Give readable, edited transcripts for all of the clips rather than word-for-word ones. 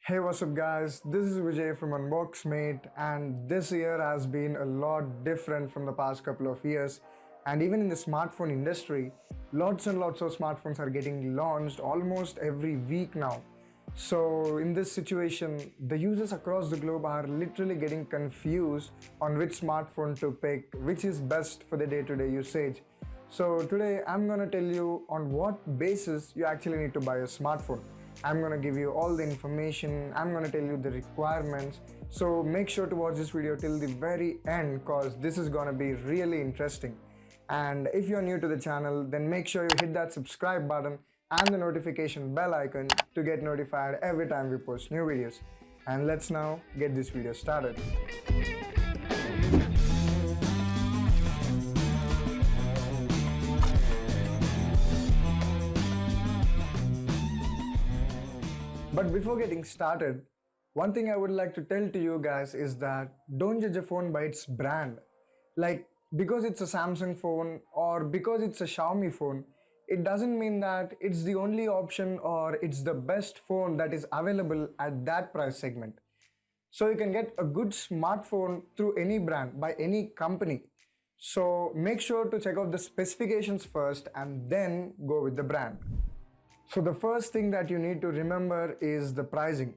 Hey, what's up, guys? This is Vijay from UnboxMate, and this year has been a lot different from the past couple of years. And even in the smartphone industry, lots and lots of smartphones are getting launched almost every week now. So, in this situation, the users across the globe are literally getting confused on which smartphone to pick, which is best for the day to day usage. So, today I'm gonna tell you on what basis you actually need to buy a smartphone. I'm gonna give you all the information, I'm gonna tell you the requirements. So, make sure to watch this video till the very end because this is gonna be really interesting. And if you're new to the channel, then make sure you hit that subscribe button and the notification bell icon to get notified every time we post new videos. And let's now get this video started. But before getting started, one thing I would like to tell to you guys is that don't judge a phone by its brand. Like, because it's a Samsung phone or because it's a Xiaomi phone, it doesn't mean that it's the only option or it's the best phone that is available at that price segment. So you can get a good smartphone through any brand by any company. So make sure to check out the specifications first and then go with the brand. So the first thing that you need to remember is the pricing.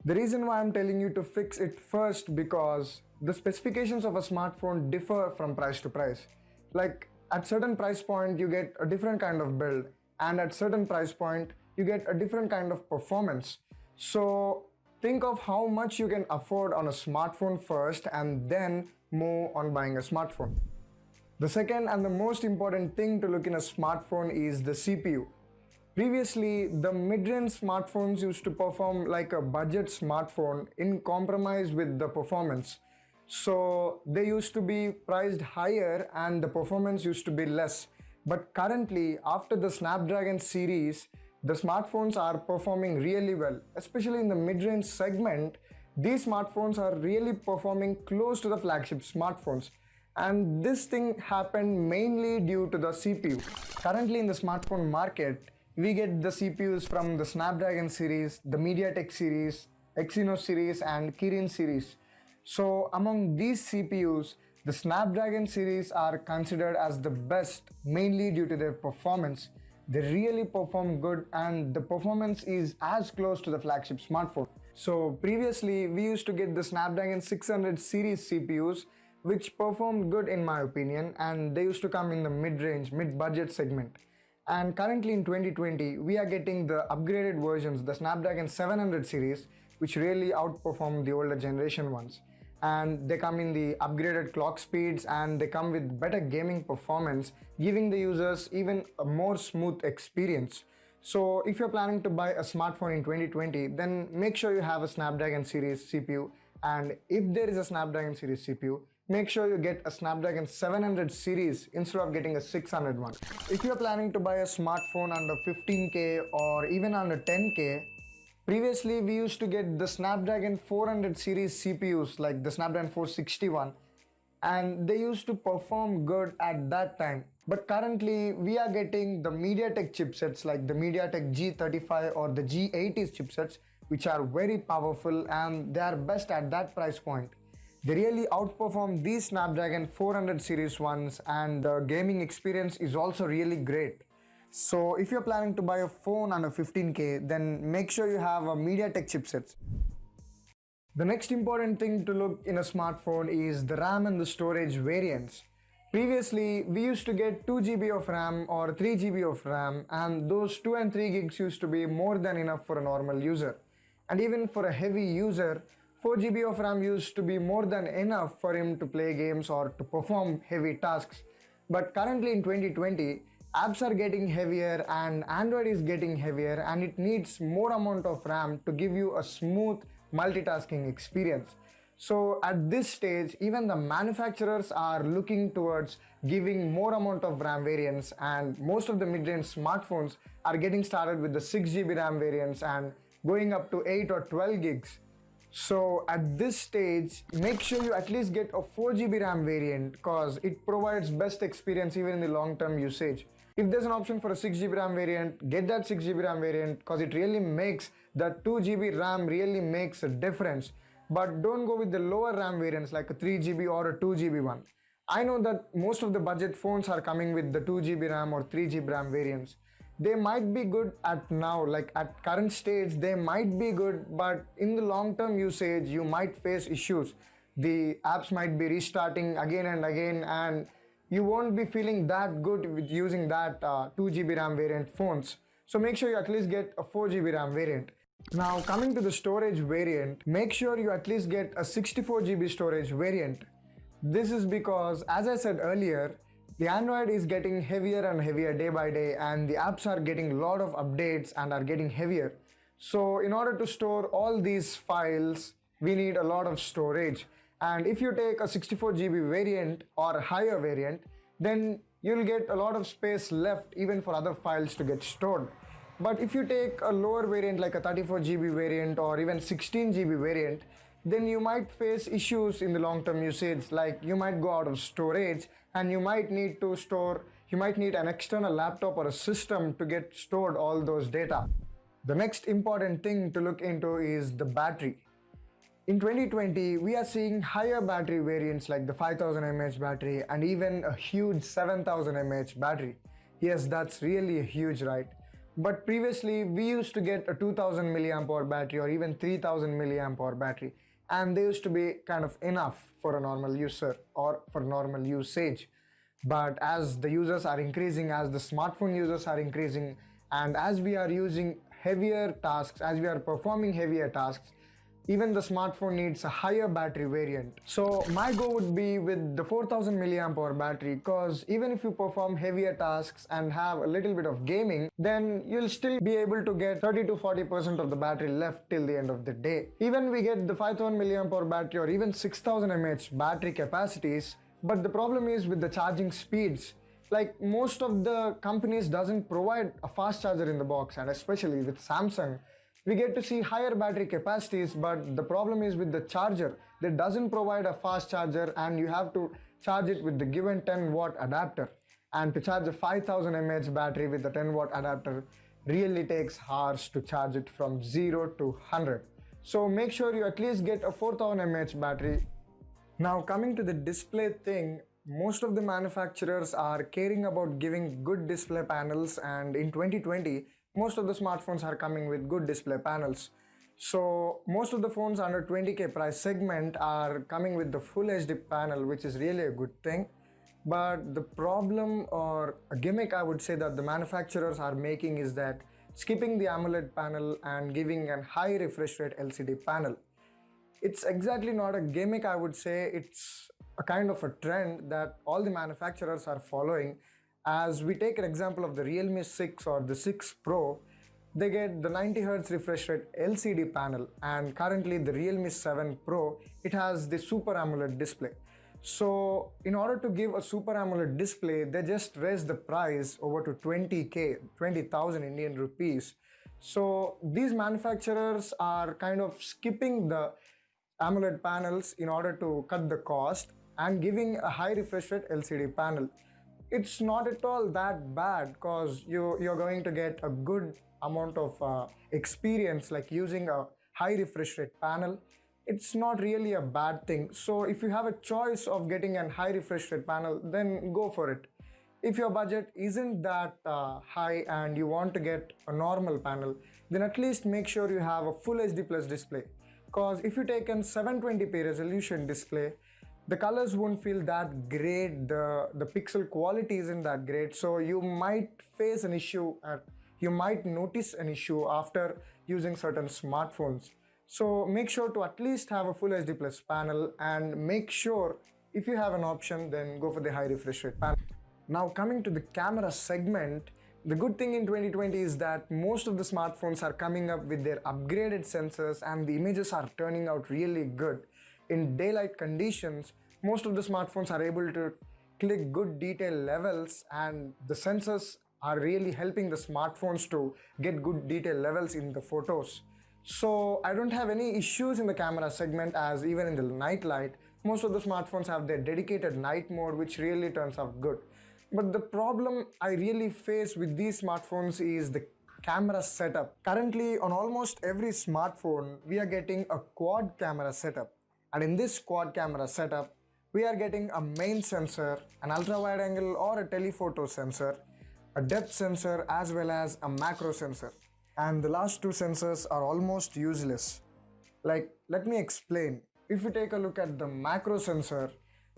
The reason why I'm telling you to fix it first because the specifications of a smartphone differ from price to price. Like at certain price point you get a different kind of build and at certain price point you get a different kind of performance. So think of how much you can afford on a smartphone first and then move on buying a smartphone. The second and the most important thing to look in a smartphone is the CPU. Previously, the mid-range smartphones used to perform like a budget smartphone in compromise with the performance. So they used to be priced higher and the performance used to be less. But currently, after the Snapdragon series, the smartphones are performing really well, especially in the mid-range segment. These smartphones are really performing close to the flagship smartphones. And this thing happened mainly due to the CPU. Currently in the smartphone market, we get the CPUs from the Snapdragon series, the MediaTek series, Exynos series and Kirin series. So among these CPUs, the Snapdragon series are considered as the best mainly due to their performance. They really perform good and the performance is as close to the flagship smartphone. So previously we used to get the Snapdragon 600 series CPUs which performed good in my opinion and they used to come in the mid-range, mid-budget segment. And currently in 2020, we are getting the upgraded versions, the Snapdragon 700 series, which really outperform the older generation ones. And they come in the upgraded clock speeds and they come with better gaming performance, giving the users even a more smooth experience. So if you're planning to buy a smartphone in 2020, then make sure you have a Snapdragon series CPU. And if there is a Snapdragon series CPU, make sure you get a Snapdragon 700 series instead of getting a 600 one. If you're planning to buy a smartphone under 15K or even under 10K, previously we used to get the Snapdragon 400 series CPUs like the Snapdragon 461 and they used to perform good at that time. But currently we are getting the MediaTek chipsets like the MediaTek G35 or the G80s chipsets which are very powerful and they are best at that price point. They really outperform these Snapdragon 400 series ones and the gaming experience is also really great. So if you're planning to buy a phone under 15K, then make sure you have a MediaTek chipsets. The next important thing to look in a smartphone is the RAM and the storage variants. Previously, we used to get 2 GB of RAM or 3 GB of RAM and those 2 and 3 gigs used to be more than enough for a normal user. And even for a heavy user, 4 GB of RAM used to be more than enough for him to play games or to perform heavy tasks. But currently in 2020, apps are getting heavier and Android is getting heavier and it needs more amount of RAM to give you a smooth multitasking experience. So at this stage, even the manufacturers are looking towards giving more amount of RAM variants and most of the mid-range smartphones are getting started with the 6 GB RAM variants and going up to 8 or 12 gigs. So at this stage, make sure you at least get a 4 GB RAM variant because it provides best experience even in the long-term usage. If there's an option for a 6 GB RAM variant, get that 6 GB RAM variant because it really makes that 2 GB RAM really makes a difference. But don't go with the lower RAM variants like a 3 GB or a 2 GB one. I know that most of the budget phones are coming with the 2 GB RAM or 3 GB RAM variants. They might be good at now, like at current stage, they might be good, but in the long term usage, you might face issues. The apps might be restarting again and again, and you won't be feeling that good with using that 2 GB RAM variant phones. So make sure you at least get a 4 GB RAM variant. Now coming to the storage variant, make sure you at least get a 64 GB storage variant. This is because, as I said earlier, the Android is getting heavier and heavier day by day, and the apps are getting a lot of updates and are getting heavier. So in order to store all these files, we need a lot of storage. And if you take a 64 GB variant or a higher variant, then you'll get a lot of space left even for other files to get stored. But if you take a lower variant like a 34 GB variant or even 16 GB variant, then you might face issues in the long-term usage, like you might go out of storage and you might need an external laptop or a system to get stored all those data. The next important thing to look into is the battery. In 2020, we are seeing higher battery variants like the 5000 mAh battery and even a huge 7000 mAh battery. Yes, that's really a huge, right? But previously, we used to get a 2000 milliamp hour battery or even 3000 milliamp hour battery, and they used to be kind of enough for a normal user or for normal usage. But as the users are increasing, as the smartphone users are increasing, and as we are using heavier tasks, as we are performing heavier tasks, even the smartphone needs a higher battery variant. So my go would be with the 4000 milliamp hour battery, because even if you perform heavier tasks and have a little bit of gaming, then you'll still be able to get 30 to 40% of the battery left till the end of the day. Even we get the 5000 milliamp hour battery or even 6000 mAh battery capacities, but the problem is with the charging speeds. Like most of the companies doesn't provide a fast charger in the box, and especially with Samsung, we get to see higher battery capacities, but the problem is with the charger that doesn't provide a fast charger, and you have to charge it with the given 10-watt adapter. And to charge a 5000 mAh battery with a 10-watt adapter really takes hours to charge it from 0 to 100. So make sure you at least get a 4000 mAh battery. Now coming to the display thing, most of the manufacturers are caring about giving good display panels, and in 2020, most of the smartphones are coming with good display panels. So most of the phones under 20K price segment are coming with the full HD panel, which is really a good thing. But the problem or a gimmick I would say that the manufacturers are making is that skipping the AMOLED panel and giving a high refresh rate LCD panel. It's exactly not a gimmick, I would say. It's a kind of a trend that all the manufacturers are following. As we take an example of the Realme 6 or the 6 Pro, they get the 90Hz refresh rate LCD panel, and currently the Realme 7 Pro, it has the Super AMOLED display. So in order to give a Super AMOLED display, they just raised the price over to 20K, 20,000 Indian rupees. So these manufacturers are kind of skipping the AMOLED panels in order to cut the cost and giving a high refresh rate LCD panel. It's not at all that bad, because you're going to get a good amount of experience like using a high refresh rate panel. It's not really a bad thing. So if you have a choice of getting a high refresh rate panel, then go for it. If your budget isn't that high and you want to get a normal panel, then at least make sure you have a full HD plus display, because if you take a 720p resolution display, the colors won't feel that great, the pixel quality isn't that great, so you might face an issue, you might notice an issue after using certain smartphones. So make sure to at least have a full HD plus panel, and make sure if you have an option, then go for the high refresh rate panel. Now coming to the camera segment, the good thing in 2020 is that most of the smartphones are coming up with their upgraded sensors, and the images are turning out really good. In daylight conditions, most of the smartphones are able to click good detail levels, and the sensors are really helping the smartphones to get good detail levels in the photos. So I don't have any issues in the camera segment, as even in the night light, most of the smartphones have their dedicated night mode, which really turns out good. But the problem I really face with these smartphones is the camera setup. Currently, on almost every smartphone, we are getting a quad camera setup. And in this quad camera setup, we are getting a main sensor, an ultra wide angle or a telephoto sensor, a depth sensor, as well as a macro sensor. And the last two sensors are almost useless. Like, let me explain. If you take a look at the macro sensor,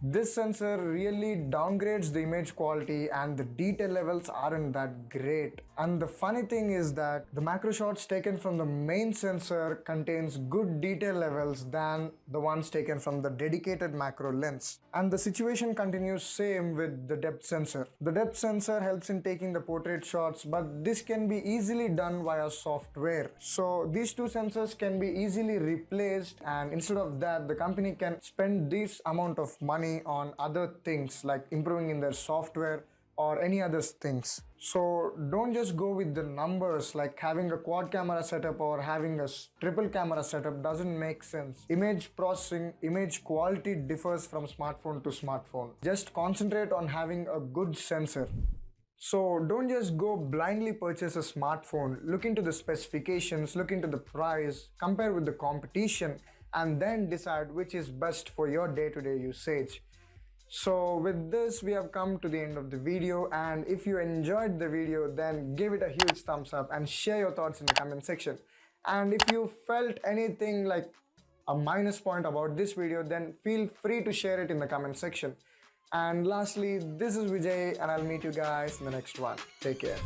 this sensor really downgrades the image quality and the detail levels aren't that great. And the funny thing is that the macro shots taken from the main sensor contains good detail levels than the ones taken from the dedicated macro lens. And the situation continues same with the depth sensor. The depth sensor helps in taking the portrait shots, but this can be easily done via software. So these two sensors can be easily replaced, and instead of that, the company can spend this amount of money on other things like improving in their software or any other things. So don't just go with the numbers, like having a quad camera setup or having a triple camera setup doesn't make sense. Image processing, image quality differs from smartphone to smartphone. Just concentrate on having a good sensor. So don't just go blindly purchase a smartphone. Look into the specifications, look into the price, compare with the competition, and then decide which is best for your day-to-day usage. So with this, we have come to the end of the video, and if you enjoyed the video, then give it a huge thumbs up and share your thoughts in the comment section. And if you felt anything like a minus point about this video, then feel free to share it in the comment section. And lastly, this is Vijay, and I'll meet you guys in the next one. Take care.